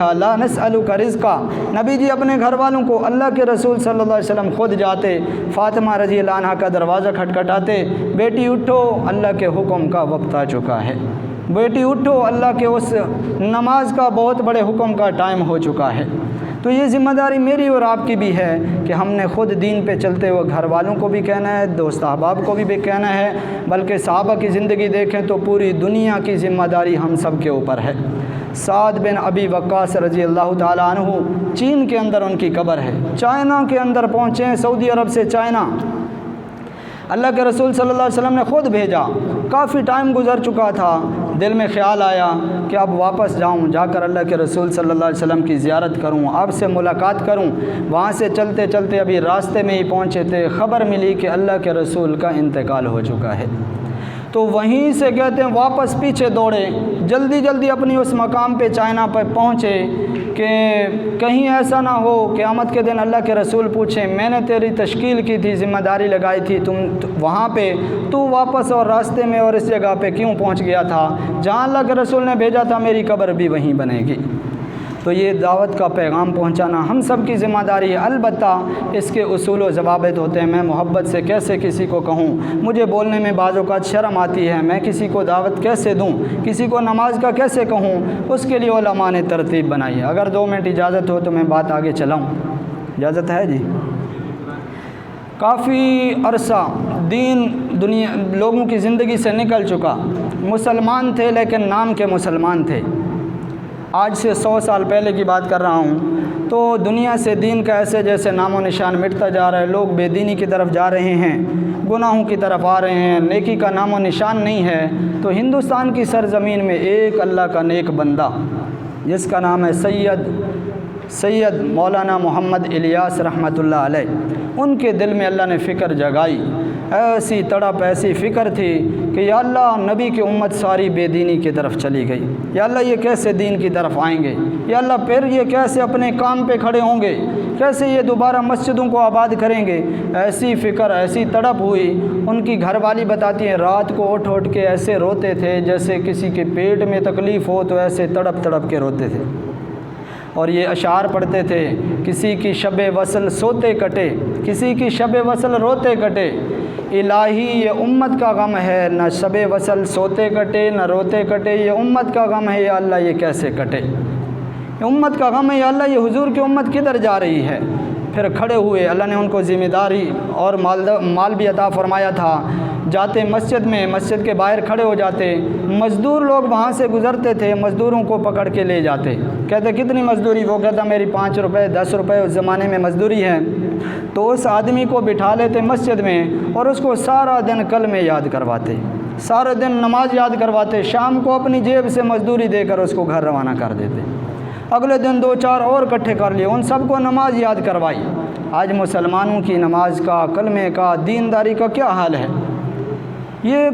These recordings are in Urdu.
لا نسألک رزقا، نبی جی اپنے گھر والوں کو، اللہ کے رسول صلی اللہ علیہ وسلم خود جاتے، فاطمہ رضی اللہ عنہ کا دروازہ کھٹکھٹاتے، بیٹی اٹھو اللہ کے حکم کا وقت آ چکا ہے، بیٹی اٹھو اللہ کے اس نماز کا بہت بڑے حکم کا ٹائم ہو چکا ہے۔ تو یہ ذمہ داری میری اور آپ کی بھی ہے کہ ہم نے خود دین پہ چلتے ہوئے گھر والوں کو بھی کہنا ہے، دوست احباب کو بھی کہنا ہے، بلکہ صحابہ کی زندگی دیکھیں تو پوری دنیا کی ذمہ داری ہم سب کے اوپر ہے۔ سعد بن ابی وقاص رضی اللہ تعالیٰ عنہ، چین کے اندر ان کی قبر ہے، چائنا کے اندر پہنچے ہیں، سعودی عرب سے چائنا، اللہ کے رسول صلی اللہ علیہ وسلم نے خود بھیجا، کافی ٹائم گزر چکا تھا، دل میں خیال آیا کہ اب واپس جاؤں، جا کر اللہ کے رسول صلی اللہ علیہ وسلم کی زیارت کروں، آپ سے ملاقات کروں۔ وہاں سے چلتے چلتے ابھی راستے میں ہی پہنچے تھے، خبر ملی کہ اللہ کے رسول کا انتقال ہو چکا ہے۔ تو وہیں سے کہتے ہیں واپس پیچھے دوڑے، جلدی جلدی اپنی اس مقام پہ چائنا پہ پہنچے کہ کہیں ایسا نہ ہو قیامت کے دن اللہ کے رسول پوچھیں میں نے تیری تشکیل کی تھی، ذمہ داری لگائی تھی، تم وہاں پہ تو واپس اور راستے میں اور اس جگہ پہ کیوں پہنچ گیا تھا جہاں اللہ کے رسول نے بھیجا تھا، میری قبر بھی وہیں بنے گی۔ تو یہ دعوت کا پیغام پہنچانا ہم سب کی ذمہ داری ہے، البتہ اس کے اصول و ضوابط ہوتے ہیں۔ میں محبت سے کیسے کسی کو کہوں، مجھے بولنے میں بعض اوقات شرم آتی ہے، میں کسی کو دعوت کیسے دوں، کسی کو نماز کا کیسے کہوں، اس کے لیے علماء نے ترتیب بنائی ہے۔ اگر 2 منٹ اجازت ہو تو میں بات آگے چلاؤں، اجازت ہے جی؟ کافی عرصہ دین دنیا لوگوں کی زندگی سے نکل چکا، مسلمان تھے لیکن نام کے مسلمان تھے۔ آج سے 100 سال پہلے کی بات کر رہا ہوں، تو دنیا سے دین کا ایسے جیسے نام و نشان مٹتا جا رہا ہے، لوگ بے دینی کی طرف جا رہے ہیں، گناہوں کی طرف آ رہے ہیں، نیکی کا نام و نشان نہیں ہے۔ تو ہندوستان کی سرزمین میں ایک اللہ کا نیک بندہ جس کا نام ہے سید مولانا محمد الیاس رحمۃ اللہ علیہ، ان کے دل میں اللہ نے فکر جگائی، ایسی تڑپ ایسی فکر تھی کہ یا اللہ نبی کی امت ساری بے دینی کی طرف چلی گئی، یا اللہ یہ کیسے دین کی طرف آئیں گے، یا اللہ پھر یہ کیسے اپنے کام پہ کھڑے ہوں گے، کیسے یہ دوبارہ مسجدوں کو آباد کریں گے۔ ایسی فکر ایسی تڑپ ہوئی، ان کی گھر والی بتاتی ہیں رات کو اٹھ کے ایسے روتے تھے جیسے کسی کے پیٹ میں تکلیف ہو تو ایسے تڑپ تڑپ کے روتے تھے، اور یہ اشعار پڑھتے تھے، کسی کی شب وصل سوتے کٹے، کسی کی شب وصل روتے کٹے، الہی یہ امت کا غم ہے، نہ شب وصل سوتے کٹے نہ روتے کٹے، یہ امت کا غم ہے یا اللہ یہ کیسے کٹے، یہ امت کا غم ہے یا اللہ یہ حضور کی امت کدھر جا رہی ہے۔ پھر کھڑے ہوئے، اللہ نے ان کو ذمہ داری اور مال بھی عطا فرمایا تھا، جاتے مسجد میں، مسجد کے باہر کھڑے ہو جاتے، مزدور لوگ وہاں سے گزرتے تھے، مزدوروں کو پکڑ کے لے جاتے، کہتے کتنی مزدوری، وہ کہتا میری 5 روپے 10 روپے اس زمانے میں مزدوری ہے، تو اس آدمی کو بٹھا لیتے مسجد میں اور اس کو سارا دن کلمے یاد کرواتے، سارے دن نماز یاد کرواتے، شام کو اپنی جیب سے مزدوری دے کر اس کو گھر روانہ کر دیتے، اگلے دن 2-4 اور اکٹھے کر لیے، ان سب کو نماز یاد کروائی۔ آج مسلمانوں کی نماز کا، کلمے کا، دینداری کا کیا حال ہے؟ یہ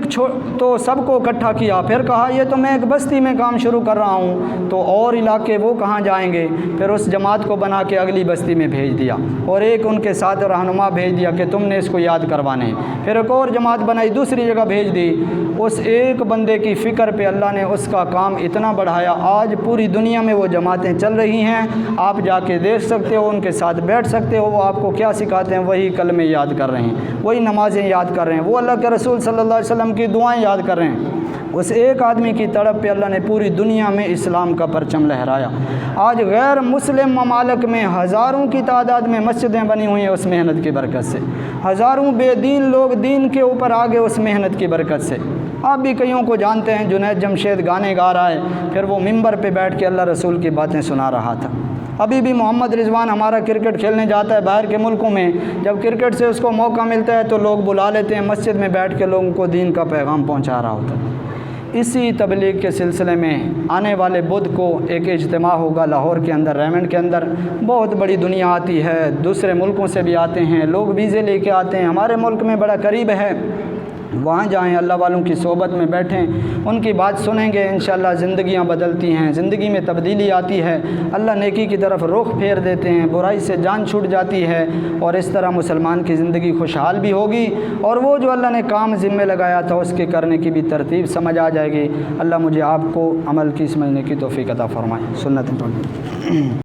تو سب کو اکٹھا کیا، پھر کہا یہ تو میں ایک بستی میں کام شروع کر رہا ہوں، تو اور علاقے وہ کہاں جائیں گے، پھر اس جماعت کو بنا کے اگلی بستی میں بھیج دیا، اور ایک ان کے ساتھ رہنما بھیج دیا کہ تم نے اس کو یاد کروانے، پھر ایک اور جماعت بنائی دوسری جگہ بھیج دی۔ اس ایک بندے کی فکر پہ اللہ نے اس کا کام اتنا بڑھایا، آج پوری دنیا میں وہ جماعتیں چل رہی ہیں، آپ جا کے دیکھ سکتے ہو، ان کے ساتھ بیٹھ سکتے ہو، وہ آپ کو کیا سکھاتے ہیں، وہی کلمے یاد کر رہے ہیں، وہی نمازیں یاد کر رہے ہیں، وہ اللہ کے رسول صلی اللہ علیہ وسلم کی دعائیں یاد کر رہے ہیں۔ اس ایک آدمی کی تڑپ پہ اللہ نے پوری دنیا میں اسلام کا پرچم لہرایا۔ آج غیر مسلم ممالک میں ہزاروں کی تعداد میں مسجدیں بنی ہوئی ہیں اس محنت کی برکت سے، ہزاروں بے دین لوگ دین کے اوپر آگے اس محنت کی برکت سے۔ آپ بھی کئیوں کو جانتے ہیں، جنید جمشید گانے گا رہا ہے، پھر وہ ممبر پہ بیٹھ کے اللہ رسول کی باتیں سنا رہا تھا۔ ابھی بھی محمد رضوان ہمارا کرکٹ کھیلنے جاتا ہے باہر کے ملکوں میں، جب کرکٹ سے اس کو موقع ملتا ہے تو لوگ بلا لیتے ہیں، مسجد میں بیٹھ کے لوگوں کو دین کا پیغام پہنچا رہا ہوتا ہے۔ اسی تبلیغ کے سلسلے میں آنے والے بدھ کو ایک اجتماع ہوگا لاہور کے اندر، ریمنڈ کے اندر، بہت بڑی دنیا آتی ہے، دوسرے ملکوں سے بھی آتے ہیں لوگ، ویزے لے کے آتے ہیں، ہمارے ملک میں بڑا قریب ہے، وہاں جائیں، اللہ والوں کی صحبت میں بیٹھیں، ان کی بات سنیں گے، انشاءاللہ زندگیاں بدلتی ہیں، زندگی میں تبدیلی آتی ہے، اللہ نیکی کی طرف رخ پھیر دیتے ہیں، برائی سے جان چھوٹ جاتی ہے، اور اس طرح مسلمان کی زندگی خوشحال بھی ہوگی، اور وہ جو اللہ نے کام ذمہ لگایا تھا اس کے کرنے کی بھی ترتیب سمجھ آ جائے گی۔ اللہ مجھے آپ کو عمل کی سمجھنے کی توفیق عطا فرمائے۔ سنت